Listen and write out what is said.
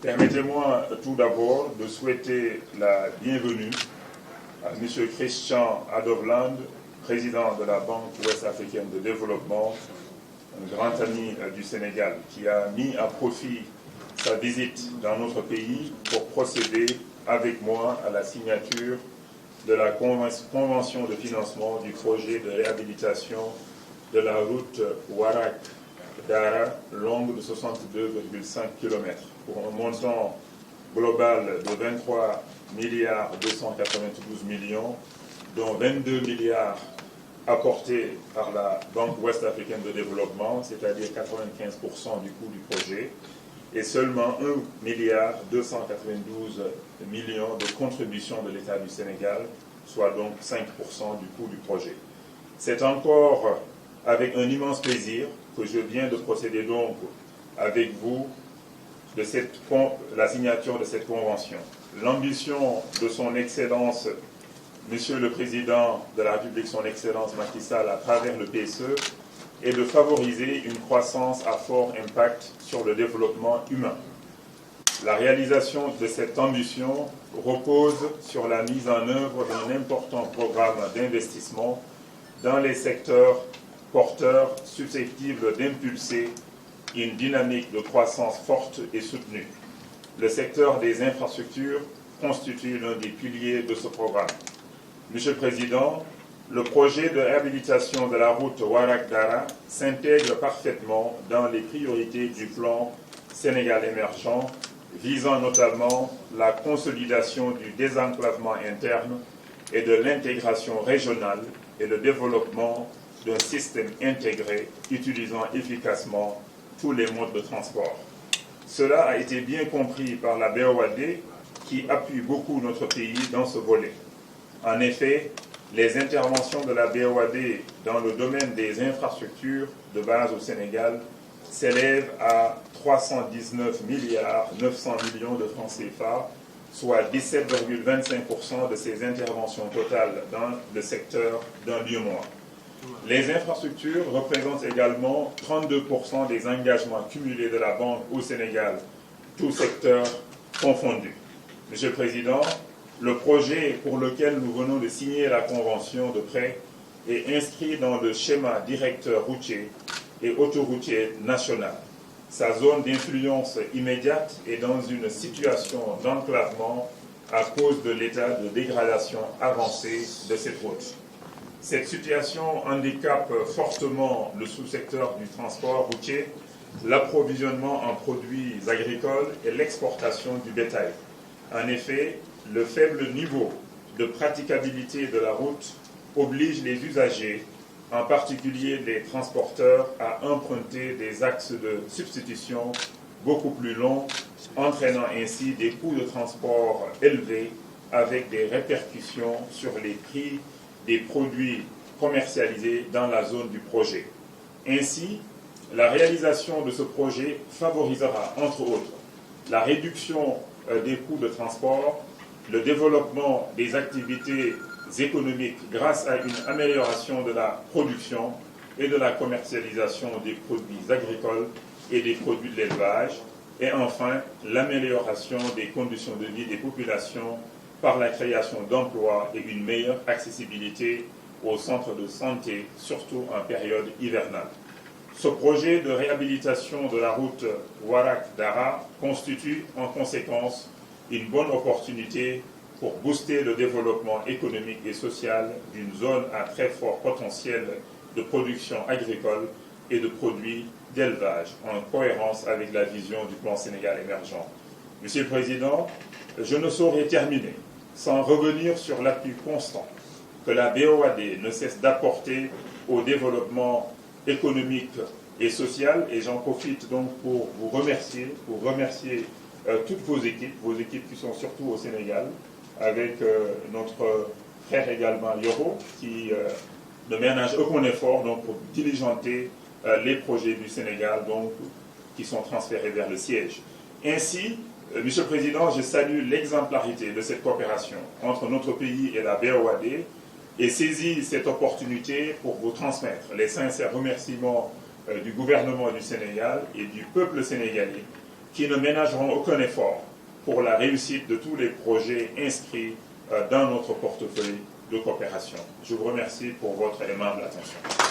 Permettez-moi tout d'abord de souhaiter la bienvenue à M. Christian Adovland, président de la Banque ouest-africaine de développement, un grand ami du Sénégal, qui a mis à profit sa visite dans notre pays pour procéder avec moi à la signature de la convention de financement du projet de réhabilitation de la route Ouarak-Dara, longue de 62,5 km, pour un montant global de 23 milliards 292 millions, dont 22 milliards apportés par la Banque ouest-africaine de développement, c'est-à-dire 95% du coût du projet, et seulement 1 milliard 292 millions de contributions de l'État du Sénégal, soit donc 5% du coût du projet. C'est encore avec un immense plaisir que je viens de procéder donc avec vous de la signature de cette convention. L'ambition de son Excellence, Monsieur le Président de la République, son Excellence Macky Sall, à travers le PSE, est de favoriser une croissance à fort impact sur le développement humain. La réalisation de cette ambition repose sur la mise en œuvre d'un important programme d'investissement dans les secteurs porteurs susceptibles d'impulser une dynamique de croissance forte et soutenue. Le secteur des infrastructures constitue l'un des piliers de ce programme. Monsieur le Président, le projet de réhabilitation de la route Ouarak-Dara s'intègre parfaitement dans les priorités du plan Sénégal émergent, visant notamment la consolidation du désenclavement interne et de l'intégration régionale et le développement d'un système intégré utilisant efficacement tous les modes de transport. Cela a été bien compris par la BOAD qui appuie beaucoup notre pays dans ce volet. En effet, les interventions de la BOAD dans le domaine des infrastructures de base au Sénégal s'élèvent à 319 milliards 900 millions de francs CFA, soit 17,25% de ces interventions totales dans le secteur d'un lieu-mois. Les infrastructures représentent également 32% des engagements cumulés de la Banque au Sénégal, tous secteurs confondus. Monsieur le Président, le projet pour lequel nous venons de signer la convention de prêt est inscrit dans le schéma directeur routier et autoroutier national. Sa zone d'influence immédiate est dans une situation d'enclavement à cause de l'état de dégradation avancée de cette route. Cette situation handicape fortement le sous-secteur du transport routier, l'approvisionnement en produits agricoles et l'exportation du bétail. En effet, le faible niveau de praticabilité de la route oblige les usagers, en particulier les transporteurs, à emprunter des axes de substitution beaucoup plus longs, entraînant ainsi des coûts de transport élevés avec des répercussions sur les prix des produits commercialisés dans la zone du projet. Ainsi, la réalisation de ce projet favorisera, entre autres, la réduction des coûts de transport, le développement des activités économiques grâce à une amélioration de la production et de la commercialisation des produits agricoles et des produits de l'élevage, et enfin l'amélioration des conditions de vie des populations par la création d'emplois et une meilleure accessibilité aux centres de santé, surtout en période hivernale. Ce projet de réhabilitation de la route Ouarak-Dara constitue en conséquence une bonne opportunité pour booster le développement économique et social d'une zone à très fort potentiel de production agricole et de produits d'élevage, en cohérence avec la vision du plan Sénégal émergent. Monsieur le Président, je ne saurais terminer sans revenir sur l'appui constant que la BOAD ne cesse d'apporter au développement économique et social, et j'en profite donc pour vous remercier, toutes vos équipes qui sont surtout au Sénégal, avec notre frère également Yoro, qui ne ménage aucun effort donc, pour diligenter les projets du Sénégal donc, qui sont transférés vers le siège. Ainsi, Monsieur le Président, je salue l'exemplarité de cette coopération entre notre pays et la BOAD et saisis cette opportunité pour vous transmettre les sincères remerciements du gouvernement du Sénégal et du peuple sénégalais qui ne ménageront aucun effort pour la réussite de tous les projets inscrits dans notre portefeuille de coopération. Je vous remercie pour votre aimable attention.